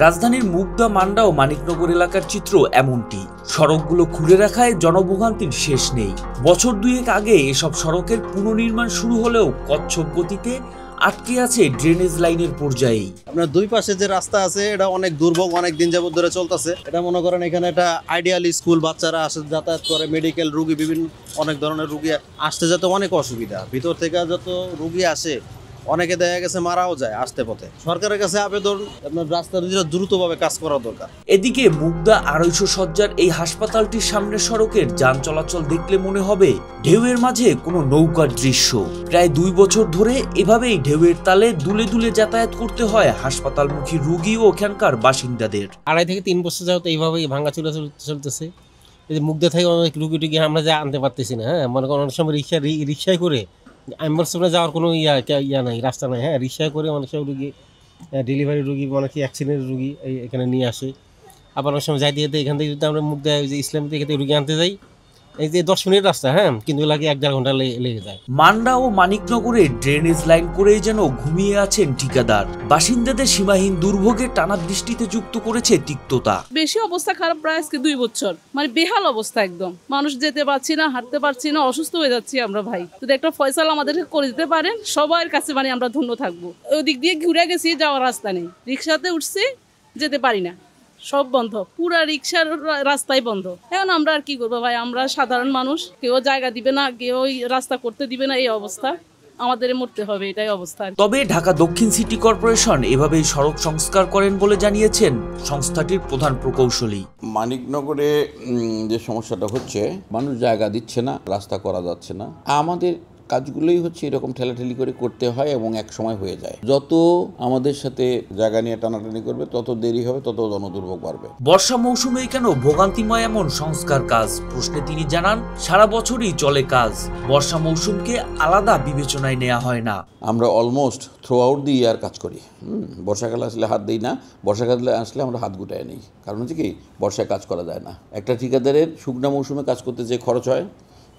রাজধানীর মুগদা, মান্ডা ও মানিকনগর এলাকার চিত্র এমনটি। সড়কগুলো খুলে রাখায় জনভোগান্তির শেষ নেই। বছর দুয়েক আগে এসব সড়কের পুনর্নির্মাণ শুরু হলেও কচ্ছপ গতিতে আটকে আছে ড্রেনেজ লাইনের পর্যায়েই। আপনার দুই পাশে যে রাস্তা আছে এটা অনেক দুর্ভোগ, অনেক দিন যাবত ধরে চলতেছে। এটা মনে করেন এখানে একটা আইডিয়াল স্কুল, বাচ্চারা আসে যাতায়াত করে, মেডিকেল রুগী, বিভিন্ন অনেক ধরনের রুগী আসতে যেতে অনেক অসুবিধা। ভিতর থেকে যত রুগী আসে অনেকে দেখা গেছে মারাও যায় আসতে পথে। সরকারের কাছে আবেদন, আপনার রাস্তার দ্রুতভাবে কাজ করা দরকার। এদিকে মুগদা 250 শয্যার এই হাসপাতালটির সামনের সড়কের যান চলাচল দেখলে মনে হবে ঢেউয়ের মাঝে কোনো নৌকার দৃশ্য। প্রায় 2 বছর ধরে এভাবেই ঢেউয়ের তালে দুলে দুলে যাতায়াত করতে হয় হাসপাতালমুখী রোগী ও এখানকার বাসিন্দাদের। 2.5 থেকে 3 বছর যাবত এইভাবেই ভাঙাচোরা চলতেছে। এই যে মুগদা থেকে অনেক রুগী টুগী আমরা যা আনতে পারতেছি না। মনে করেন অনেক সময় রিক্সায় করে অ্যাম্বুলেন্সে যাওয়ার কোনো ইয়া নাই, রাস্তা নাই। রিক্সায় করে অনেক সময় রুগী, ডেলিভারি রুগী, অনেক অ্যাক্সিডেন্ট রুগী এখানে নিয়ে আসে। আবার অনেক সময় যাইতে যেতে এখান থেকে যদি আমরা মুগদা যে ইসলামী থেকে রুগী আনতে যাই, এই যে 10 মিনিট রাস্তা, কিন্তু লাগে 1-1.5 ঘন্টা লেগে যায়। মান্ডা ও মানিকনগরে ড্রেনেজ লাইন করেই যেন ঘুমিয়ে আছেন ঠিকাদার। বাসিন্দাদের সীমাহীন দুর্ভোগে টানা দৃষ্টিতে যুক্ত করেছে তিক্ততা। বেশি অবস্থা খারাপ, প্রায় আজকে 2 বছর, মানে বেহাল অবস্থা একদম। মানুষ যেতে পারছি না, হাঁটতে পারছি না, অসুস্থ হয়ে যাচ্ছি আমরা। ভাই যদি একটা ফয়সালা আমাদের করে দিতে পারেন, সবার কাছে মানে আমরা ধন্য থাকবো। ওই দিক দিয়ে ঘুরে গেছি, যাওয়ার রাস্তা নেই, রিক্সাতে উঠছি, যেতে পারি না, সব বন্ধ, পুরা রিক্সার রাস্তাই বন্ধ। এখন আমরা আর কি করবো ভাই, আমরা সাধারণ মানুষ, কেউ জায়গা দিবে না, কেউ রাস্তা করতে দিবে না, এই অবস্থা আমাদের মরতে হবে, এটাই অবস্থা। তবে ঢাকা দক্ষিণ সিটি কর্পোরেশন এভাবেই সড়ক সংস্কার করেন বলে জানিয়েছেন সংস্থাটির প্রধান প্রকৌশলী। মানিকনগরে যে সমস্যাটা হচ্ছে, মানুষ জায়গা দিচ্ছে না, রাস্তা করা যাচ্ছে না। আমাদের কাজগুলোই হচ্ছে এরকম ঠেলাঠেলি করে করতে হয় এবং এক সময় হয়ে যায়। যত আমাদের সাথে জায়গা নিয়ে টানাটানি করবে তত দেরি হবে, তত জনদুর্ভোগ বাড়বে। বর্ষা মৌসুমেই কেন ভোগান্তিময় এমন সংস্কার কাজ প্রশ্নে তিনি জানান, সারা বছরই চলে কাজ, বর্ষা মৌসুমকে আলাদা বিবেচনায় নেওয়া হয় না। আমরা অলমোস্ট থ্রু আউট দি ইয়ার কাজ করি। বর্ষাকালে আসলে হাত দিই না, বর্ষাকালে আসলে আমরা হাত গুটাই নিই। কারণ হচ্ছে কি, বর্ষায় কাজ করা যায় না। একটা ঠিকাদারের শুকনা মৌসুমে কাজ করতে যে খরচ হয়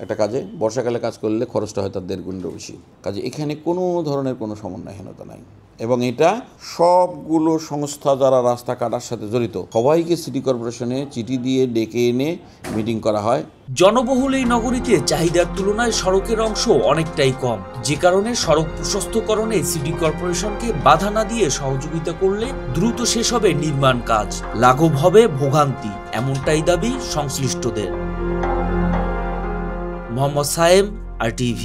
একটা কাজে, বর্ষাকালে কাজ করলে খরচটা হয় তার 1.5 গুণের বেশি। কাজে এখানে কোনো ধরনের কোনো সমন্বয়হীনতা নাই এবং এটা সবগুলো সংস্থা যারা রাস্তা কাটার সাথে জড়িত সবাইকে সিটি কর্পোরেশনে চিঠি দিয়ে ডেকে এনে মিটিং করা হয়। জনবহুল এই নগরীতে চাহিদার তুলনায় সড়কের অংশ অনেকটাই কম, যে কারণে সড়ক প্রশস্তকরণে সিটি কর্পোরেশনকে বাধা না দিয়ে সহযোগিতা করলে দ্রুত শেষ হবে নির্মাণ কাজ, লাঘব হবে ভোগান্তি, এমনটাই দাবি সংশ্লিষ্টদের। মোহাম্মদ সায়েম, RTV।